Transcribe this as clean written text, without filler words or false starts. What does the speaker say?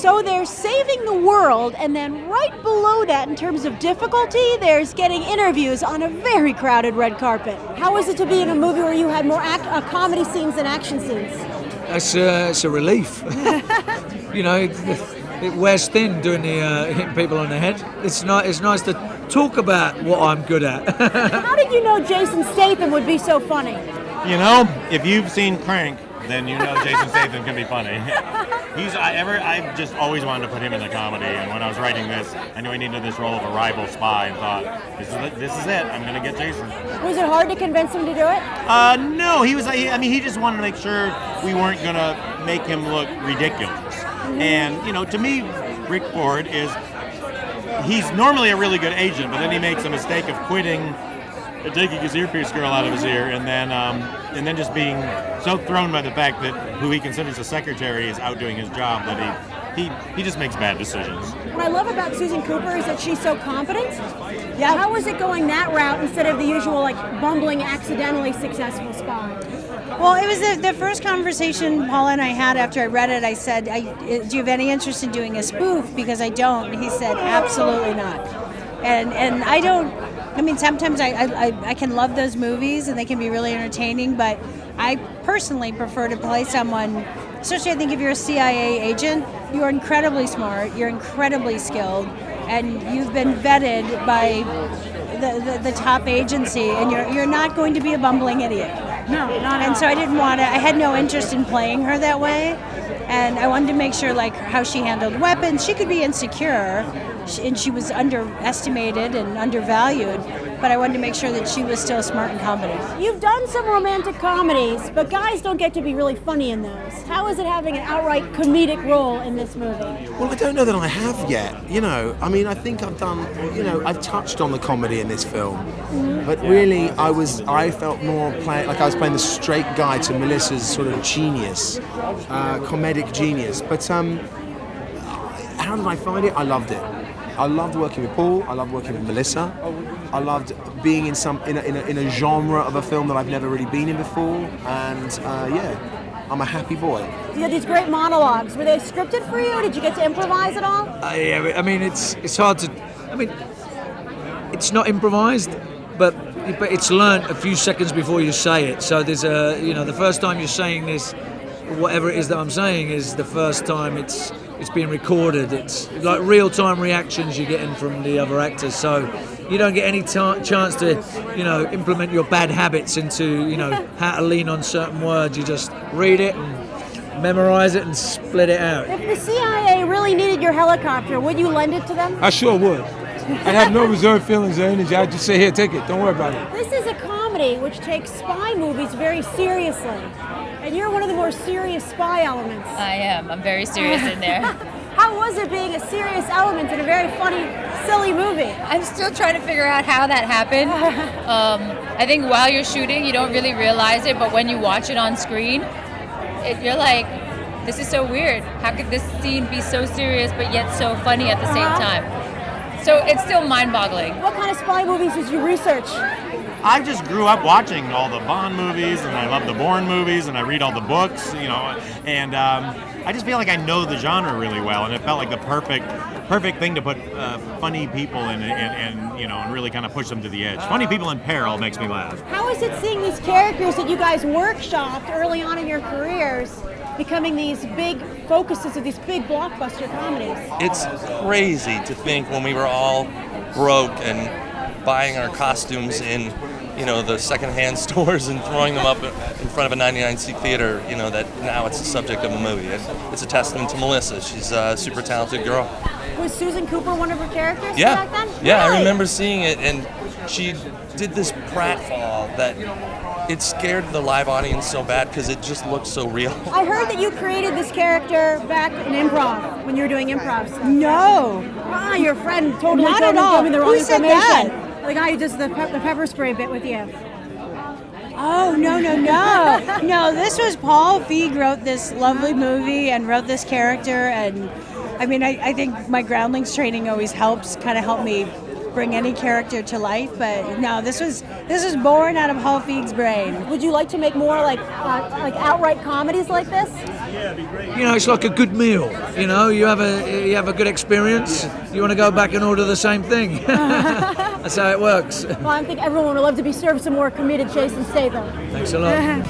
So there's saving the world, and then right below that, in terms of difficulty, there's getting interviews on a very crowded red carpet. How was it to be in a movie where you had more comedy scenes than action scenes? It's a relief. You know, it wears thin doing the hitting people on the head. It's nice to talk about what I'm good at. How did you know Jason Statham would be so funny? You know, if you've seen Crank, then you know Jason Statham can be funny. I've just always wanted to put him in the comedy, and when I was writing this, I knew I needed this role of a rival spy, and thought, this is it. I'm going to get Jason. Was it hard to convince him to do it? No, he just wanted to make sure we weren't going to make him look ridiculous. Mm-hmm. And, you know, to me, Rick Ford he's normally a really good agent, but then he makes a mistake of quitting and taking his earpiece girl out of his ear, and then just being so thrown by the fact that who he considers a secretary is outdoing his job that he just makes bad decisions. What I love about Susan Cooper is that she's so confident. Yeah. How was it going that route instead of the usual like bumbling, accidentally successful spy? Well, it was the first conversation Paul and I had after I read it. I said, do you have any interest in doing a spoof? Because I don't. And he said, absolutely not. And I don't. I mean, sometimes I can love those movies and they can be really entertaining, but I personally prefer to play someone, especially I think if you're a CIA agent, you're incredibly smart, you're incredibly skilled, and you've been vetted by the top agency, and you're not going to be a bumbling idiot. No, not at all. And so I didn't want to, I had no interest in playing her that way, and I wanted to make sure like how she handled weapons. She could be insecure, and she was underestimated and undervalued, but I wanted to make sure that she was still smart and competent. You've done some romantic comedies, but guys don't get to be really funny in those. How is it having an outright comedic role in this movie? Well, I don't know that I have yet. You know, I mean, I think I've done, I've touched on the comedy in this film, but really I felt more like I was playing the straight guy to Melissa's sort of genius, comedic genius. But how did I find it? I loved it. I loved working with Paul. I loved working with Melissa. I loved being in a genre of a film that I've never really been in before. And I'm a happy boy. You had these great monologues. Were they scripted for you? Did you get to improvise at all? Yeah, I mean, it's hard to. I mean, it's not improvised, but it's learnt a few seconds before you say it. So there's the first time you're saying this, whatever it is that I'm saying, is the first time it's being recorded. It's like real-time reactions you're getting from the other actors, so you don't get any chance to, implement your bad habits into, how to lean on certain words. You just read it and memorize it and split it out. If the CIA really needed your helicopter, would you lend it to them? I sure would. I'd have no reserved feelings or energy. I'd just say, here, take it. Don't worry about it. This is a comedy which takes spy movies very seriously. And you're one of the more serious spy elements. I am. I'm very serious in there. How was it being a serious element in a very funny, silly movie? I'm still trying to figure out how that happened. I think while you're shooting, you don't really realize it, but when you watch it on screen, you're like, this is so weird. How could this scene be so serious but yet so funny at the same time? So it's still mind-boggling. What kind of spy movies did you research? I just grew up watching all the Bond movies, and I love the Bourne movies, and I read all the books, and I just feel like I know the genre really well, and it felt like the perfect thing to put funny people in and really kind of push them to the edge. Funny people in peril makes me laugh. How is it seeing these characters that you guys workshopped early on in your careers becoming these big focuses of these big blockbuster comedies? It's crazy to think when we were all broke and buying our costumes in, the secondhand stores and throwing them up in front of a 99-seat theater, that now it's the subject of a movie. It's a testament to Melissa. She's a super talented girl. Was Susan Cooper one of her characters back then? Yeah, Really? I remember seeing it, and she did this pratfall that it scared the live audience so bad because it just looked so real. I heard that you created this character back in improv, when you were doing improv stuff. No. Your friend totally Not told at all. me the wrong Who said information. that? The guy who does the pepper spray bit with you. Oh, no. No, this was Paul. Feig wrote this lovely movie and wrote this character, and I mean, I think my Groundlings training always helps me bring any character to life, but no, this was born out of Paul Feig's brain. Would you like to make more like outright comedies like this? you know, it's like a good meal. You know, you have a good experience. You want to go back and order the same thing. That's how it works. Well, I think everyone would love to be served some more committed Jason Statham. Thanks a lot.